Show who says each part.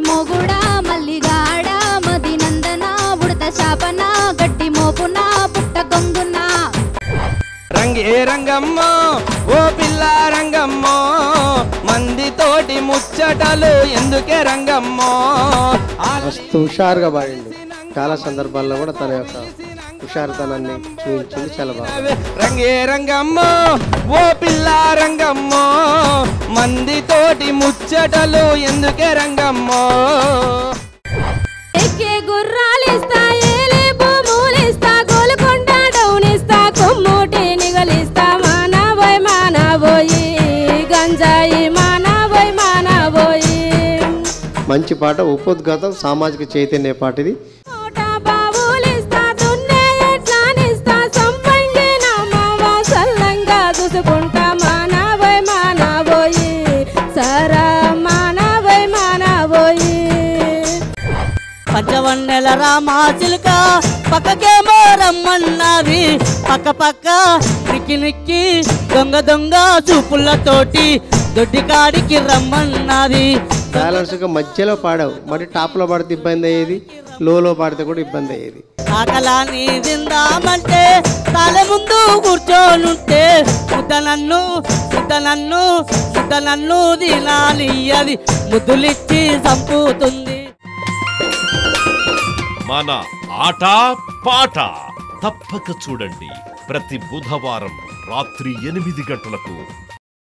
Speaker 1: మొగుడా మల్లిగాడ మది నందన ఉడత శాపన గట్టి మోపున పుట్ట గొంగున
Speaker 2: రంగే రంగమ్మో ఓ పిల్ల రంగమ్మో మంది తోటి ముచ్చటలు ఎందుకే రంగమ్మో.
Speaker 3: మస్తు హుషారుగా పాడిండు. చాలా సందర్భాల్లో కూడా తన యొక్క హుషారుతనాన్ని చూపించింది. చాలా బాగా
Speaker 2: రంగే రంగమ్మో ఓ పిల్ల రంగమ్మో మంది తోటి ముచ్చటలు ఎందుకే రంగమ్మో.
Speaker 1: ఎక్కే గుర్రాలిస్తా ఏలే భూములిస్తా గోలుకొండ డౌనిస్తా కొమ్మూటి నిగలిస్తా మానబోయి గంజాయి మానబోయి.
Speaker 3: మంచి పాట, ఉపోద్ఘాతం, సామాజిక చైతన్య పాట ఇది.
Speaker 1: చూసుకుంటా మానబోయి సరా మానబోయి.
Speaker 4: పంచవన్నెల రామా చిలుక పక్కకేమో రమ్మన్నది పక్క పక్క నిక్కి నిక్కి దొంగ దొంగ చూపులతోటి దొడ్డి కాడికి రమ్మన్నది.
Speaker 3: బ్యాలెన్స్గా మధ్యలో పాడావు. మరి టాప్లో పాడితే ఇబ్బంది అయ్యేది, లోలో పాడితే కూడా ఇబ్బంది అయ్యేది.
Speaker 4: ఆకలాన్ని తిందామంటే తల ముందు కూర్చోనుంటే ముద్ద నన్ను తినాలి అది ముద్దులిచ్చి చంపుతుంది.
Speaker 5: మన ఆట పాట తప్పక చూడండి. ప్రతి బుధవారం రాత్రి 8 గంటలకు